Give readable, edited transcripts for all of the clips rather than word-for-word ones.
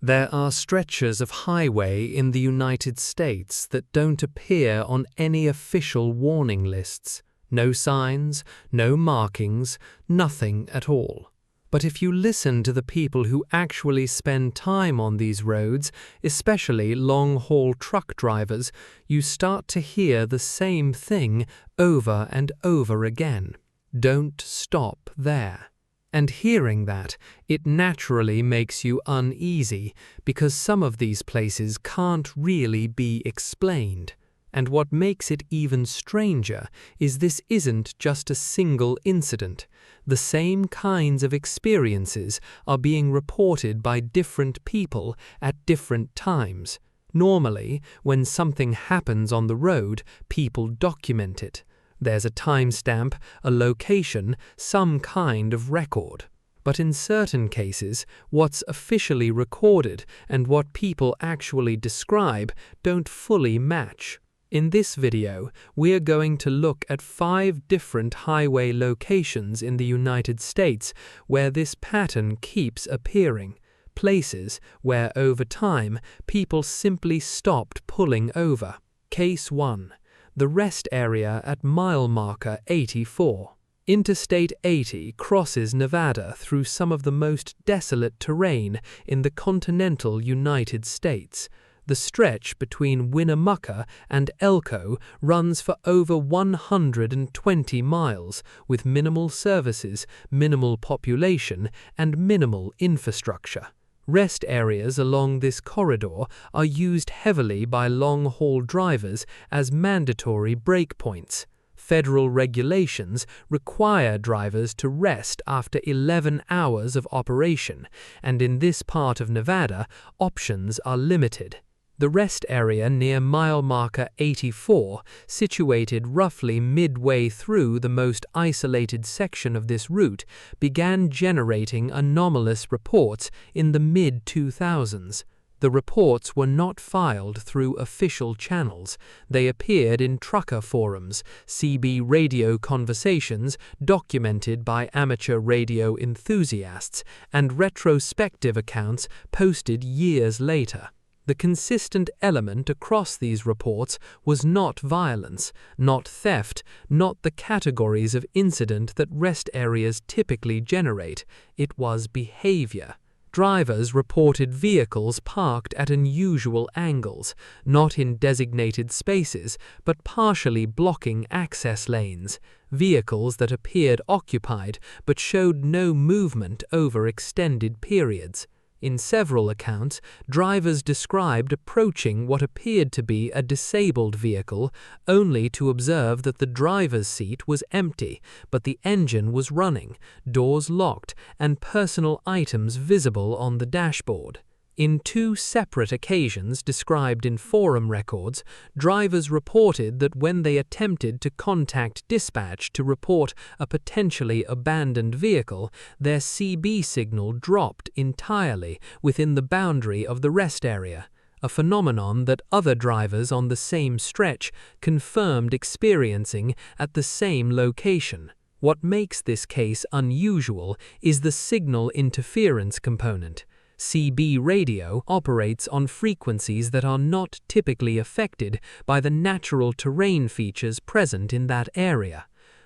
There are stretches of highway in the United States that don't appear on any official warning lists. No signs, no markings, nothing at all. But if you listen to the people who actually spend time on these roads, especially long-haul truck drivers, you start to hear the same thing over and over again. Don't stop there. And hearing that, it naturally makes you uneasy because some of these places can't really be explained. And what makes it even stranger is this isn't just a single incident. The same kinds of experiences are being reported by different people at different times. Normally, when something happens on the road, people document it. There's a timestamp, a location, some kind of record. But in certain cases, what's officially recorded and what people actually describe don't fully match. In this video, we're going to look at 5 different highway locations in the United States where this pattern keeps appearing. Places where over time, people simply stopped pulling over. Case 1. The rest area at mile marker 84. Interstate 80 crosses Nevada through some of the most desolate terrain in the continental United States. The stretch between Winnemucca and Elko runs for over 120 miles, with minimal services, minimal population, and minimal infrastructure. Rest areas along this corridor are used heavily by long-haul drivers as mandatory breakpoints. Federal regulations require drivers to rest after 11 hours of operation, and in this part of Nevada, options are limited. The rest area near mile marker 84, situated roughly midway through the most isolated section of this route, began generating anomalous reports in the mid-2000s. The reports were not filed through official channels. They appeared in trucker forums, CB radio conversations documented by amateur radio enthusiasts, and retrospective accounts posted years later. The consistent element across these reports was not violence, not theft, not the categories of incident that rest areas typically generate. It was behavior. Drivers reported vehicles parked at unusual angles, not in designated spaces, but partially blocking access lanes. Vehicles that appeared occupied but showed no movement over extended periods. In several accounts, drivers described approaching what appeared to be a disabled vehicle, only to observe that the driver's seat was empty, but the engine was running, doors locked, and personal items visible on the dashboard. In 2 separate occasions described in forum records, drivers reported that when they attempted to contact dispatch to report a potentially abandoned vehicle, their CB signal dropped entirely within the boundary of the rest area, a phenomenon that other drivers on the same stretch confirmed experiencing at the same location. What makes this case unusual is the signal interference component. CB radio operates on frequencies that are not typically affected by the natural terrain features present in that area.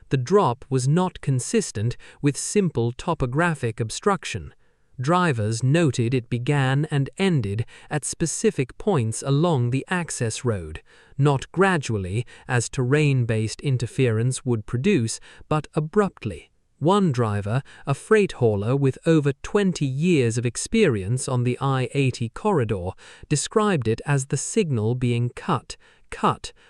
The drop was not consistent with simple topographic obstruction. Drivers noted it began and ended at specific points along the access road, not gradually as terrain-based interference would produce, but abruptly. One driver, a freight hauler with over 20 years of experience on the I-80 corridor, described it as the signal being cut,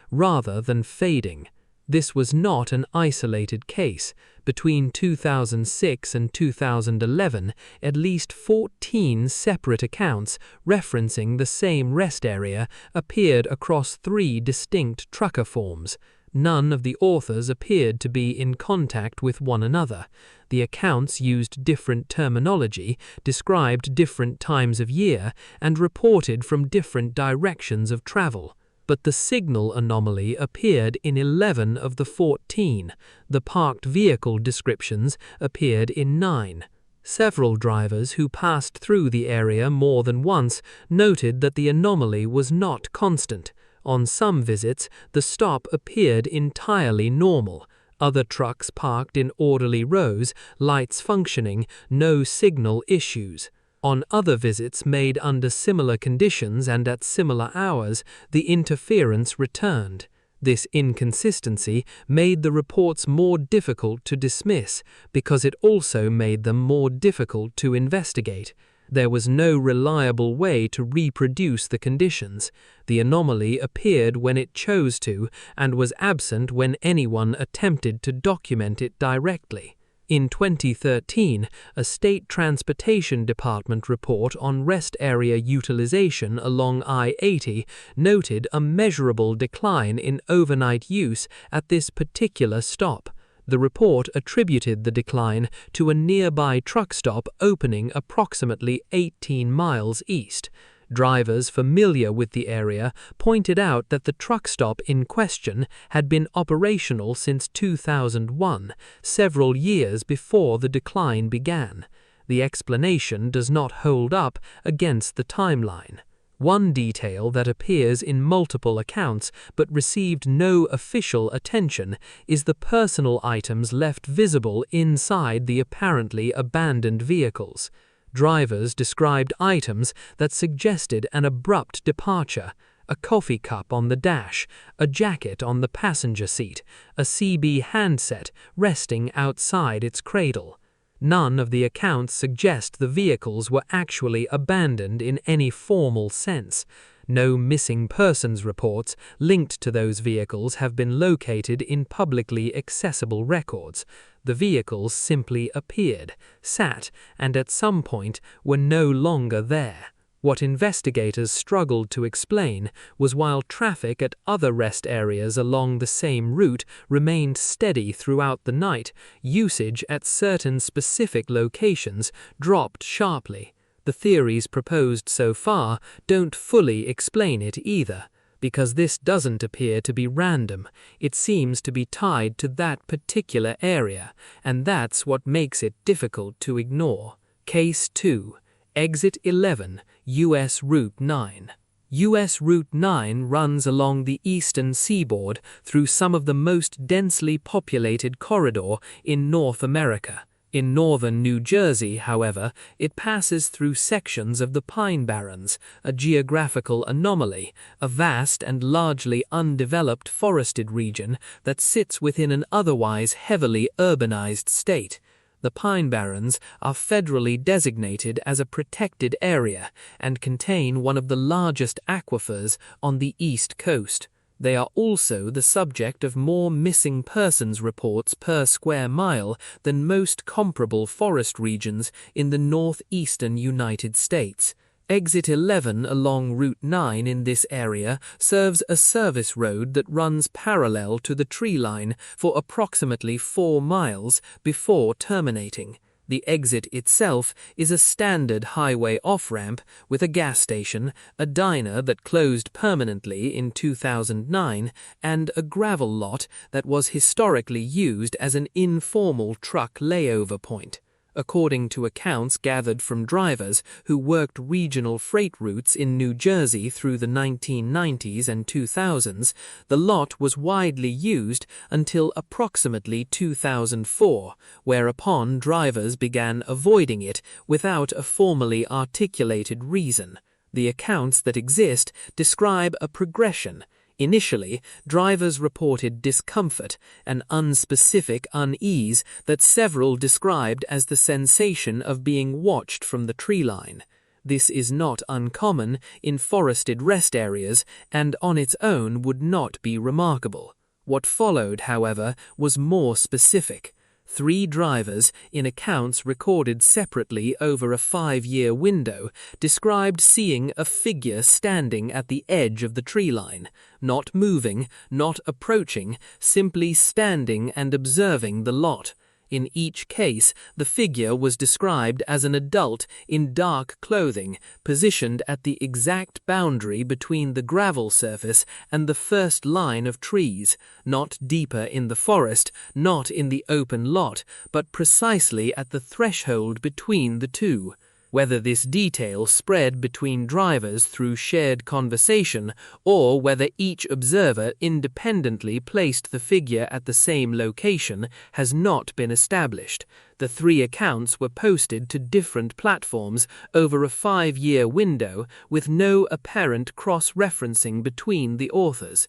rather than fading. This was not an isolated case. Between 2006 and 2011, at least 14 separate accounts referencing the same rest area appeared across 3 distinct trucker forums. None of the authors appeared to be in contact with one another. The accounts used different terminology, described different times of year, and reported from different directions of travel. But the signal anomaly appeared in 11 of the 14. The parked vehicle descriptions appeared in 9. Several drivers who passed through the area more than once noted that the anomaly was not constant. On some visits, the stop appeared entirely normal. Other trucks parked in orderly rows, lights functioning, no signal issues. On other visits made under similar conditions and at similar hours, the interference returned. This inconsistency made the reports more difficult to dismiss because it also made them more difficult to investigate. There was no reliable way to reproduce the conditions. The anomaly appeared when it chose to and was absent when anyone attempted to document it directly. In 2013, a State Transportation Department report on rest area utilization along I-80 noted a measurable decline in overnight use at this particular stop. The report attributed the decline to a nearby truck stop opening approximately 18 miles east. Drivers familiar with the area pointed out that the truck stop in question had been operational since 2001, several years before the decline began. The explanation does not hold up against the timeline. One detail that appears in multiple accounts but received no official attention is the personal items left visible inside the apparently abandoned vehicles. Drivers described items that suggested an abrupt departure: a coffee cup on the dash, a jacket on the passenger seat, a CB handset resting outside its cradle. None of the accounts suggest the vehicles were actually abandoned in any formal sense. No missing persons reports linked to those vehicles have been located in publicly accessible records. The vehicles simply appeared, sat, and at some point were no longer there. What investigators struggled to explain was while traffic at other rest areas along the same route remained steady throughout the night, usage at certain specific locations dropped sharply. The theories proposed so far don't fully explain it either. Because this doesn't appear to be random, it seems to be tied to that particular area, and that's what makes it difficult to ignore. Case 2. Exit 11, U.S. Route 9. U.S. Route 9 runs along the eastern seaboard through some of the most densely populated corridor in North America. In northern New Jersey, however, it passes through sections of the Pine Barrens, a geographical anomaly, a vast and largely undeveloped forested region that sits within an otherwise heavily urbanized state. The Pine Barrens are federally designated as a protected area and contain one of the largest aquifers on the East Coast. They are also the subject of more missing persons reports per square mile than most comparable forest regions in the northeastern United States. Exit 11 along Route 9 in this area serves a service road that runs parallel to the tree line for approximately 4 miles before terminating. The exit itself is a standard highway off-ramp with a gas station, a diner that closed permanently in 2009, and a gravel lot that was historically used as an informal truck layover point. According to accounts gathered from drivers who worked regional freight routes in New Jersey through the 1990s and 2000s, the lot was widely used until approximately 2004, whereupon drivers began avoiding it without a formally articulated reason. The accounts that exist describe a progression. Initially, drivers reported discomfort, an unspecific unease that several described as the sensation of being watched from the tree line. This is not uncommon in forested rest areas and on its own would not be remarkable. What followed, however, was more specific. 3 drivers, in accounts recorded separately over a 5-year window, described seeing a figure standing at the edge of the tree line, not moving, not approaching, simply standing and observing the lot. In each case, the figure was described as an adult in dark clothing, positioned at the exact boundary between the gravel surface and the first line of trees, not deeper in the forest, not in the open lot, but precisely at the threshold between the two. Whether this detail spread between drivers through shared conversation, or whether each observer independently placed the figure at the same location, has not been established. The three accounts were posted to different platforms over a 5-year window, with no apparent cross-referencing between the authors.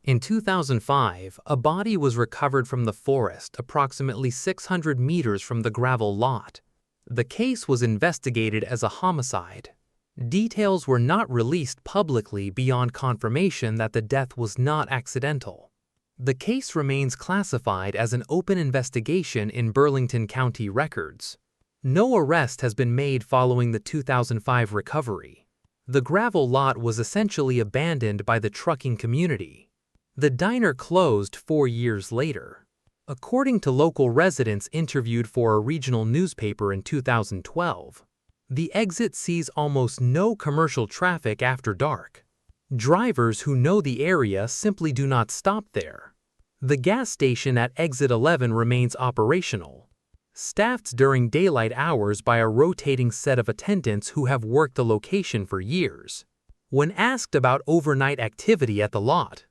In 2005, a body was recovered from the forest approximately 600 meters from the gravel lot. The case was investigated as a homicide. Details were not released publicly beyond confirmation that the death was not accidental. The case remains classified as an open investigation in Burlington County records. No arrest has been made following the 2005 recovery. The gravel lot was essentially abandoned by the trucking community. The diner closed 4 years later. According to local residents interviewed for a regional newspaper in 2012, the exit sees almost no commercial traffic after dark. Drivers who know the area simply do not stop there. The gas station at exit 11 remains operational, staffed during daylight hours by a rotating set of attendants who have worked the location for years. When asked about overnight activity at the lot,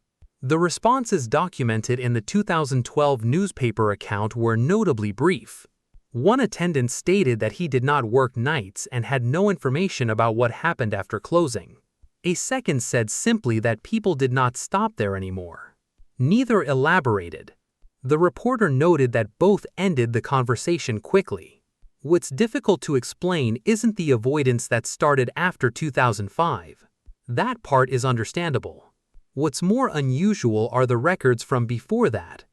the responses documented in the 2012 newspaper account were notably brief. One attendant stated that he did not work nights and had no information about what happened after closing. A second said simply that people did not stop there anymore. Neither elaborated. The reporter noted that both ended the conversation quickly. What's difficult to explain isn't the avoidance that started after 2005. That part is understandable. What's more unusual are the records from before that,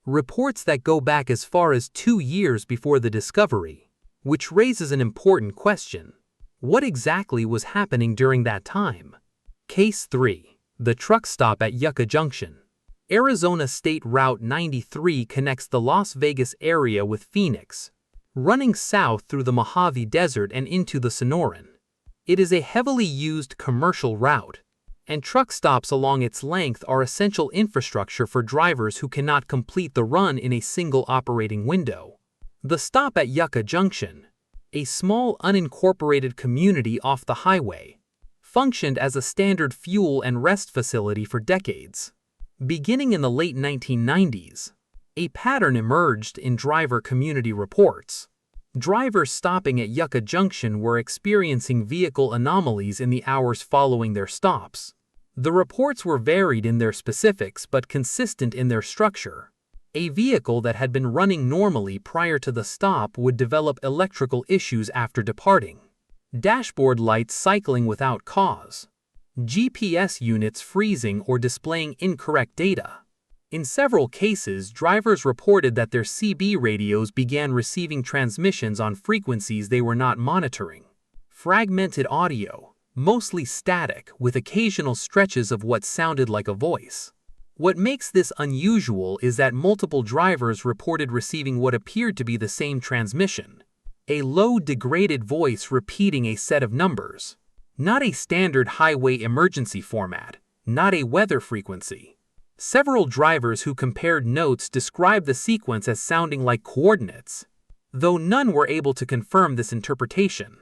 reports that go back as far as 2 years before the discovery, which raises an important question. What exactly was happening during that time? Case 3. The truck stop at Yucca Junction. Arizona State Route 93 connects the Las Vegas area with Phoenix, running south through the Mojave Desert and into the Sonoran. It is a heavily used commercial route, and truck stops along its length are essential infrastructure for drivers who cannot complete the run in a single operating window. The stop at Yucca Junction, a small unincorporated community off the highway, functioned as a standard fuel and rest facility for decades. Beginning in the late 1990s, a pattern emerged in driver community reports. Drivers stopping at Yucca Junction were experiencing vehicle anomalies in the hours following their stops. The reports were varied in their specifics but consistent in their structure. A vehicle that had been running normally prior to the stop would develop electrical issues after departing. Dashboard lights cycling without cause. GPS units freezing or displaying incorrect data. In several cases, drivers reported that their CB radios began receiving transmissions on frequencies they were not monitoring. Fragmented audio, mostly static, with occasional stretches of what sounded like a voice. What makes this unusual is that multiple drivers reported receiving what appeared to be the same transmission, a low, degraded voice repeating a set of numbers. Not a standard highway emergency format, not a weather frequency. Several drivers who compared notes described the sequence as sounding like coordinates, though none were able to confirm this interpretation.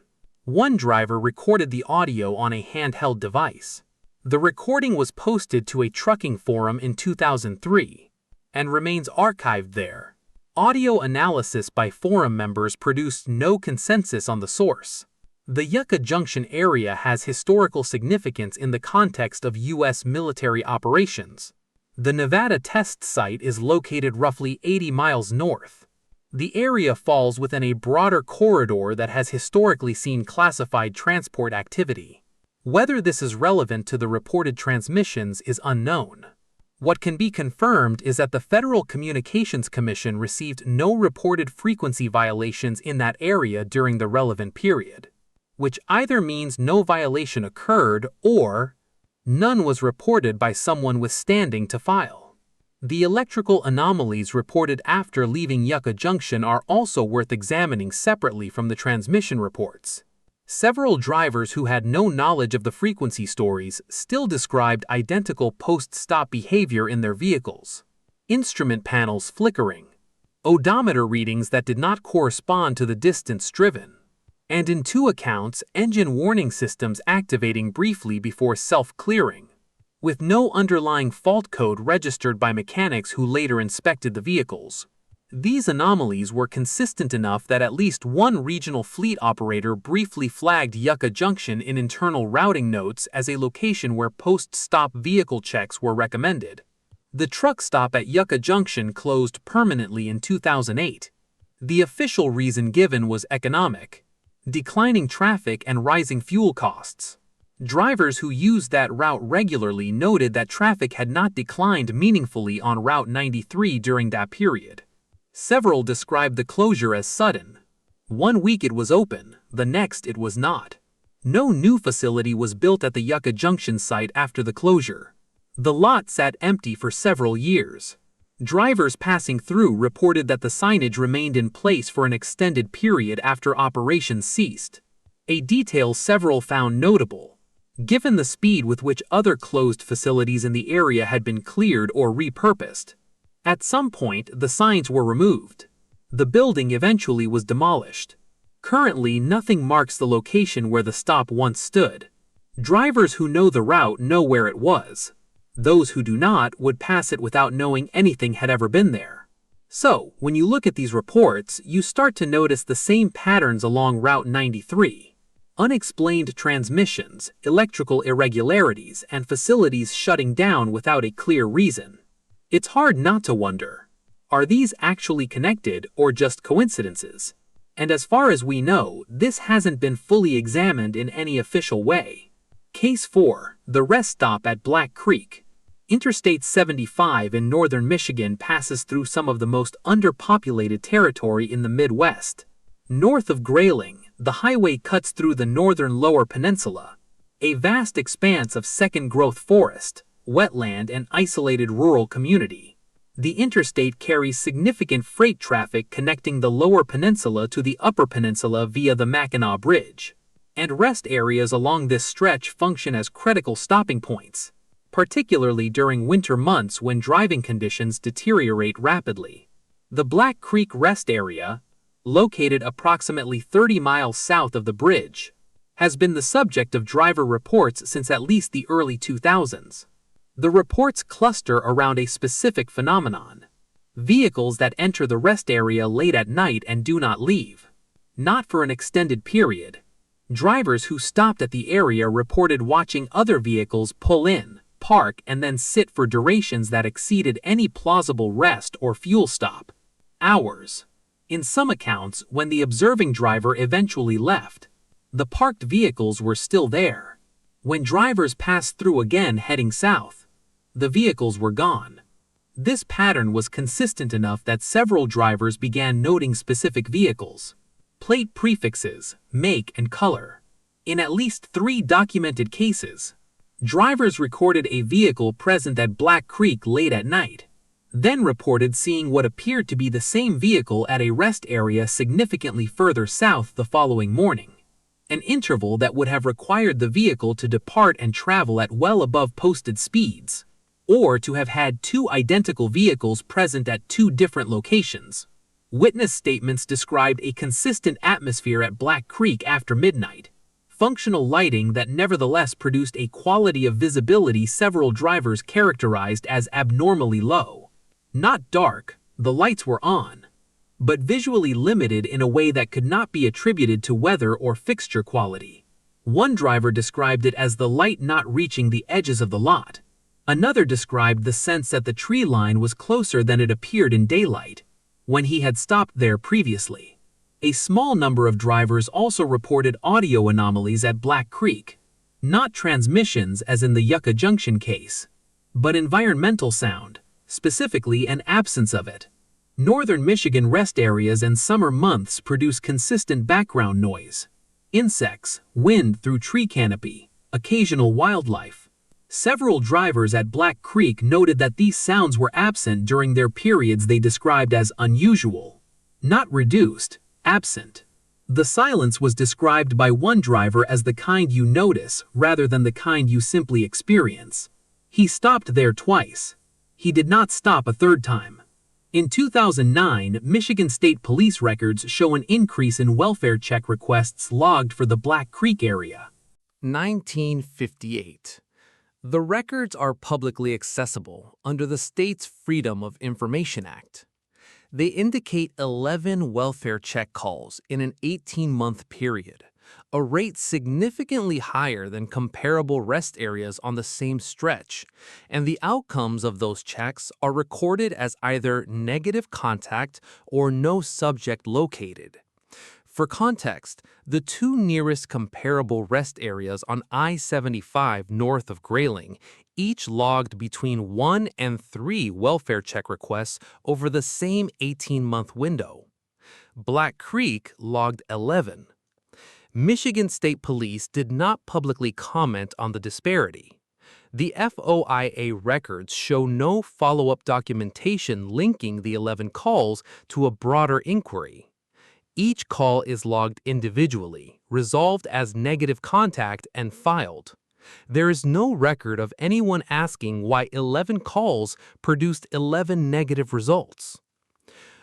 One driver recorded the audio on a handheld device. The recording was posted to a trucking forum in 2003 and remains archived there. Audio analysis by forum members produced no consensus on the source. The Yucca Junction area has historical significance in the context of U.S. military operations. The Nevada test site is located roughly 80 miles north. The area falls within a broader corridor that has historically seen classified transport activity. Whether this is relevant to the reported transmissions is unknown. What can be confirmed is that the Federal Communications Commission received no reported frequency violations in that area during the relevant period, which either means no violation occurred or none was reported by someone with standing to file. The electrical anomalies reported after leaving Yucca Junction are also worth examining separately from the transmission reports. Several drivers who had no knowledge of the frequency stories still described identical post-stop behavior in their vehicles. Instrument panels flickering, odometer readings that did not correspond to the distance driven, and in 2 accounts, engine warning systems activating briefly before self-clearing, with no underlying fault code registered by mechanics who later inspected the vehicles. These anomalies were consistent enough that at least one regional fleet operator briefly flagged Yucca Junction in internal routing notes as a location where post-stop vehicle checks were recommended. The truck stop at Yucca Junction closed permanently in 2008. The official reason given was economic: declining traffic and rising fuel costs. Drivers who used that route regularly noted that traffic had not declined meaningfully on Route 93 during that period. Several described the closure as sudden. One week it was open, the next it was not. No new facility was built at the Yucca Junction site after the closure. The lot sat empty for several years. Drivers passing through reported that the signage remained in place for an extended period after operations ceased, a detail several found notable, given the speed with which other closed facilities in the area had been cleared or repurposed. At some point, the signs were removed. The building eventually was demolished. Currently, nothing marks the location where the stop once stood. Drivers who know the route know where it was. Those who do not would pass it without knowing anything had ever been there. So, when you look at these reports, you start to notice the same patterns along Route 93. Unexplained transmissions, electrical irregularities, and facilities shutting down without a clear reason. It's hard not to wonder, are these actually connected or just coincidences? And as far as we know, this hasn't been fully examined in any official way. Case 4, the rest stop at Black Creek. Interstate 75 in northern Michigan passes through some of the most underpopulated territory in the Midwest. North of Grayling, the highway cuts through the northern Lower Peninsula, a vast expanse of second-growth forest, wetland, and isolated rural community. The interstate carries significant freight traffic connecting the Lower Peninsula to the Upper Peninsula via the Mackinac Bridge, and rest areas along this stretch function as critical stopping points, particularly during winter months when driving conditions deteriorate rapidly. The Black Creek Rest Area, located approximately 30 miles south of the bridge, has been the subject of driver reports since at least the early 2000s. The reports cluster around a specific phenomenon: vehicles that enter the rest area late at night and do not leave, not for an extended period. Drivers who stopped at the area reported watching other vehicles pull in, park, and then sit for durations that exceeded any plausible rest or fuel stop. Hours. In some accounts, when the observing driver eventually left, the parked vehicles were still there. When drivers passed through again heading south, the vehicles were gone. This pattern was consistent enough that several drivers began noting specific vehicles, plate prefixes, make, and color. In at least 3 documented cases, drivers recorded a vehicle present at Black Creek late at night, then reported seeing what appeared to be the same vehicle at a rest area significantly further south the following morning, an interval that would have required the vehicle to depart and travel at well above posted speeds, or to have had 2 identical vehicles present at 2 different locations. Witness statements described a consistent atmosphere at Black Creek after midnight, functional lighting that nevertheless produced a quality of visibility several drivers characterized as abnormally low. Not dark, the lights were on, but visually limited in a way that could not be attributed to weather or fixture quality. One driver described it as the light not reaching the edges of the lot. Another described the sense that the tree line was closer than it appeared in daylight, when he had stopped there previously. A small number of drivers also reported audio anomalies at Black Creek, not transmissions as in the Yucca Junction case, but environmental sound, specifically an absence of it. Northern Michigan rest areas and summer months produce consistent background noise: insects, wind through tree canopy, occasional wildlife. Several drivers at Black Creek noted that these sounds were absent during their periods they described as unusual. Not reduced, absent. The silence was described by one driver as the kind you notice rather than the kind you simply experience. He stopped there twice. He did not stop a third time. In 2009, Michigan State Police records show an increase in welfare check requests logged for the Black Creek area. 1958. The records are publicly accessible under the state's Freedom of Information Act. They indicate 11 welfare check calls in an 18-month period, a rate significantly higher than comparable rest areas on the same stretch, and the outcomes of those checks are recorded as either negative contact or no subject located. For context, the two nearest comparable rest areas on I-75 north of Grayling each logged between 1 and 3 welfare check requests over the same 18-month window. Black Creek logged 11. Michigan State Police did not publicly comment on the disparity. The FOIA records show no follow-up documentation linking the 11 calls to a broader inquiry. Each call is logged individually, resolved as negative contact, and filed. There is no record of anyone asking why 11 calls produced 11 negative results.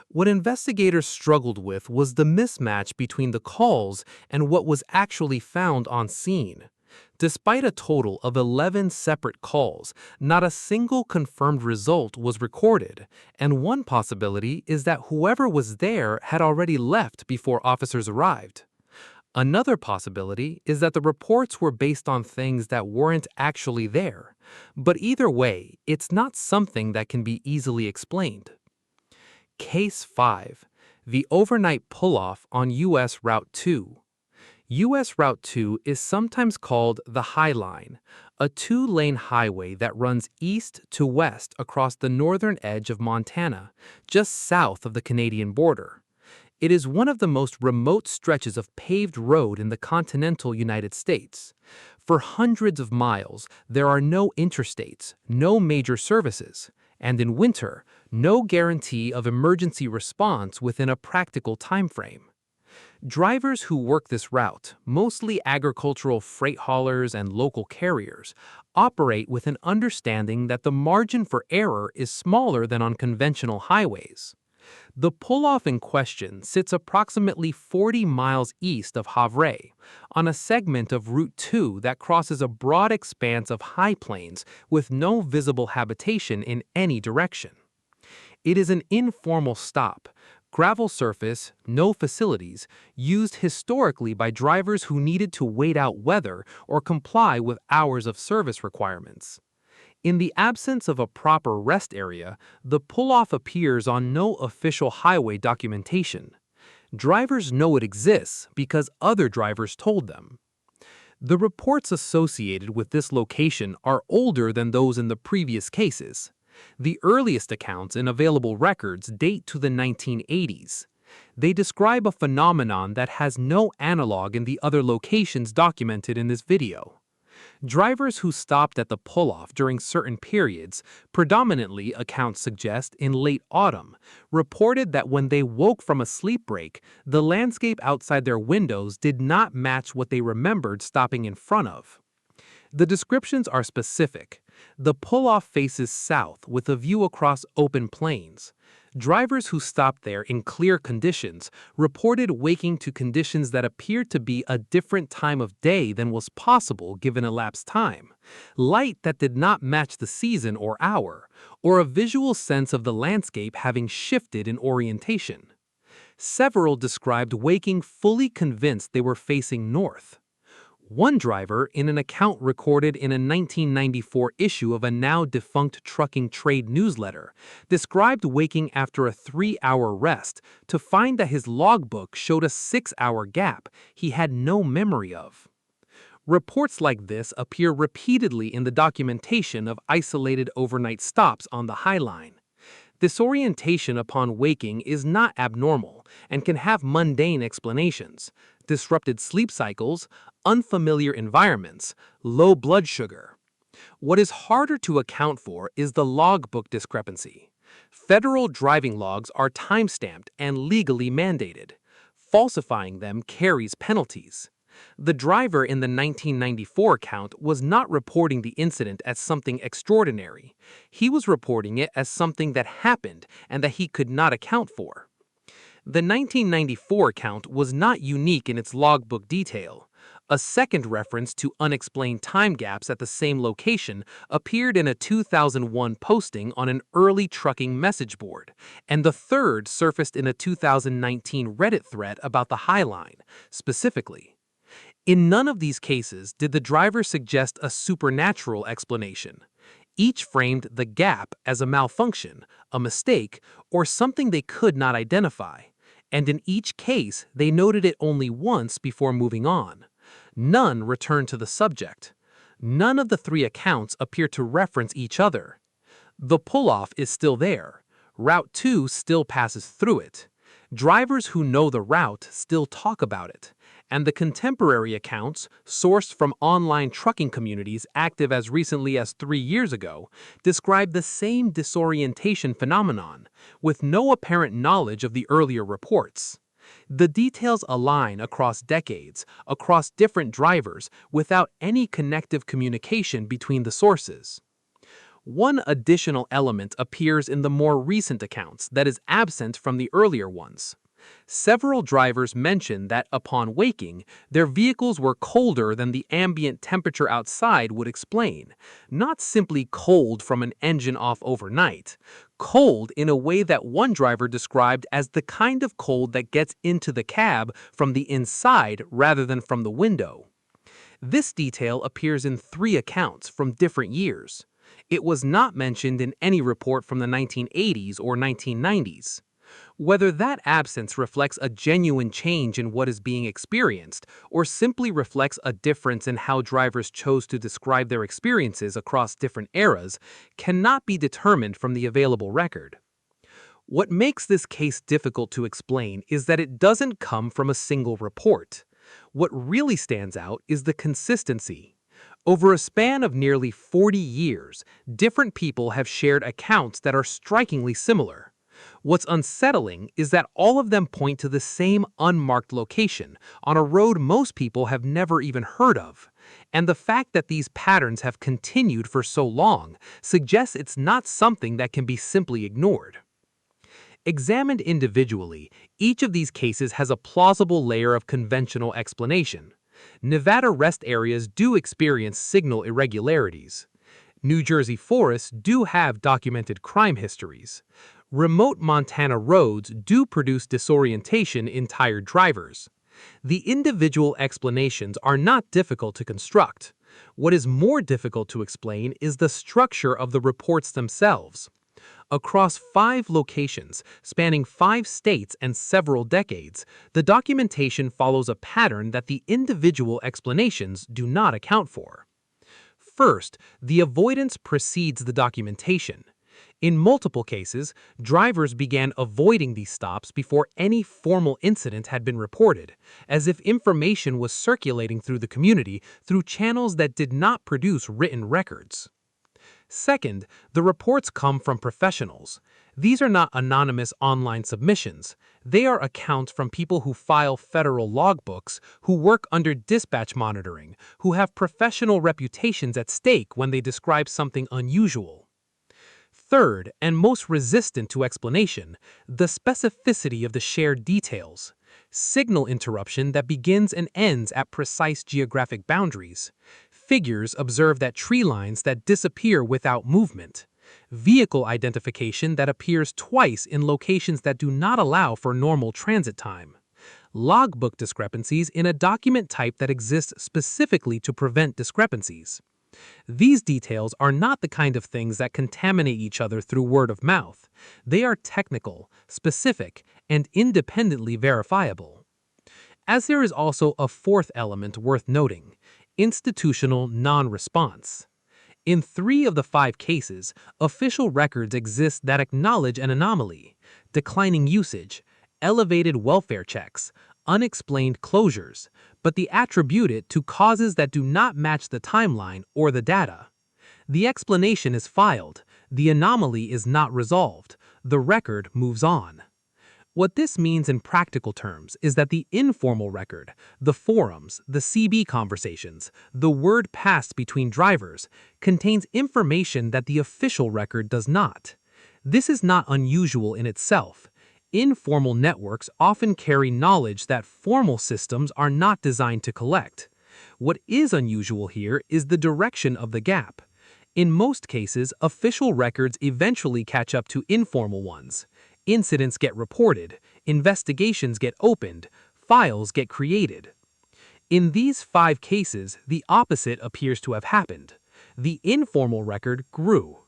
What investigators struggled with was the mismatch between the calls and what was actually found on scene. Despite a total of 11 separate calls, not a single confirmed result was recorded, and one possibility is that whoever was there had already left before officers arrived. Another possibility is that the reports were based on things that weren't actually there, but either way, it's not something that can be easily explained. Case 5. The overnight pull-off on U.S. Route 2. U.S. Route 2 is sometimes called the High Line, a two-lane highway that runs east to west across the northern edge of Montana, just south of the Canadian border. It is one of the most remote stretches of paved road in the continental United States. For hundreds of miles, there are no interstates, no major services, and in winter, no guarantee of emergency response within a practical timeframe. Drivers who work this route, mostly agricultural freight haulers and local carriers, operate with an understanding that the margin for error is smaller than on conventional highways. The pull-off in question sits approximately 40 miles east of Havre, on a segment of Route 2 that crosses a broad expanse of high plains with no visible habitation in any direction. It is an informal stop, gravel surface, no facilities, used historically by drivers who needed to wait out weather or comply with hours of service requirements. In the absence of a proper rest area, the pull-off appears on no official highway documentation. Drivers know it exists because other drivers told them. The reports associated with this location are older than those in the previous cases. The earliest accounts in available records date to the 1980s. They describe a phenomenon that has no analog in the other locations documented in this video. Drivers who stopped at the pull-off during certain periods, predominantly accounts suggest in late autumn, reported that when they woke from a sleep break, the landscape outside their windows did not match what they remembered stopping in front of. The descriptions are specific. The pull-off faces south with a view across open plains. Drivers who stopped there in clear conditions reported waking to conditions that appeared to be a different time of day than was possible given elapsed time, light that did not match the season or hour, or a visual sense of the landscape having shifted in orientation. Several described waking fully convinced they were facing north. One driver, in an account recorded in a 1994 issue of a now-defunct trucking trade newsletter, described waking after a 3-hour rest to find that his logbook showed a 6-hour gap he had no memory of. Reports like this appear repeatedly in the documentation of isolated overnight stops on the High Line. Disorientation upon waking is not abnormal and can have mundane explanations: disrupted sleep cycles, unfamiliar environments, low blood sugar. What is harder to account for is the logbook discrepancy. Federal driving logs are time-stamped and legally mandated. Falsifying them carries penalties. The driver in the 1994 account was not reporting the incident as something extraordinary. He was reporting it as something that happened and that he could not account for. The 1994 account was not unique in its logbook detail. A second reference to unexplained time gaps at the same location appeared in a 2001 posting on an early trucking message board, and the third surfaced in a 2019 Reddit thread about the High Line, specifically. In none of these cases did the driver suggest a supernatural explanation. Each framed the gap as a malfunction, a mistake, or something they could not identify. And in each case, they noted it only once before moving on. None returned to the subject. None of the three accounts appear to reference each other. The pull-off is still there. Route 2 still passes through it. Drivers who know the route still talk about it. And the contemporary accounts, sourced from online trucking communities active as recently as 3 years ago, describe the same disorientation phenomenon, with no apparent knowledge of the earlier reports. The details align across decades, across different drivers, without any connective communication between the sources. One additional element appears in the more recent accounts that is absent from the earlier ones. Several drivers mention that upon waking, their vehicles were colder than the ambient temperature outside would explain, not simply cold from an engine off overnight, cold in a way that one driver described as the kind of cold that gets into the cab from the inside rather than from the window. This detail appears in 3 accounts from different years. It was not mentioned in any report from the 1980s or 1990s. Whether that absence reflects a genuine change in what is being experienced or simply reflects a difference in how drivers chose to describe their experiences across different eras cannot be determined from the available record. What makes this case difficult to explain is that it doesn't come from a single report. What really stands out is the consistency. Over a span of nearly 40 years, different people have shared accounts that are strikingly similar. What's unsettling is that all of them point to the same unmarked location, on a road most people have never even heard of. And the fact that these patterns have continued for so long suggests it's not something that can be simply ignored. Examined individually, each of these cases has a plausible layer of conventional explanation. Nevada rest areas do experience signal irregularities. New Jersey forests do have documented crime histories. Remote Montana roads do produce disorientation in tired drivers. The individual explanations are not difficult to construct. What is more difficult to explain is the structure of the reports themselves. Across 5 locations, spanning 5 states and several decades, the documentation follows a pattern that the individual explanations do not account for. First, the avoidance precedes the documentation. In multiple cases, drivers began avoiding these stops before any formal incident had been reported, as if information was circulating through the community through channels that did not produce written records. Second, the reports come from professionals. These are not anonymous online submissions. They are accounts from people who file federal logbooks, who work under dispatch monitoring, who have professional reputations at stake when they describe something unusual. Third, and most resistant to explanation, the specificity of the shared details. Signal interruption that begins and ends at precise geographic boundaries. Figures observed at tree lines that disappear without movement. Vehicle identification that appears twice in locations that do not allow for normal transit time. Logbook discrepancies in a document type that exists specifically to prevent discrepancies. These details are not the kind of things that contaminate each other through word of mouth. They are technical, specific, and independently verifiable. As there is also a fourth element worth noting: institutional non-response. In 3 of the 5 cases, official records exist that acknowledge an anomaly: declining usage, elevated welfare checks, unexplained closures, but they attribute it to causes that do not match the timeline or the data. The explanation is filed, the anomaly is not resolved, the record moves on. What this means in practical terms is that the informal record, the forums, the CB conversations, the word passed between drivers, contains information that the official record does not. This is not unusual in itself. Informal networks often carry knowledge that formal systems are not designed to collect. What is unusual here is the direction of the gap. In most cases, official records eventually catch up to informal ones. Incidents get reported, investigations get opened, files get created. In these 5 cases, the opposite appears to have happened. The informal record grew.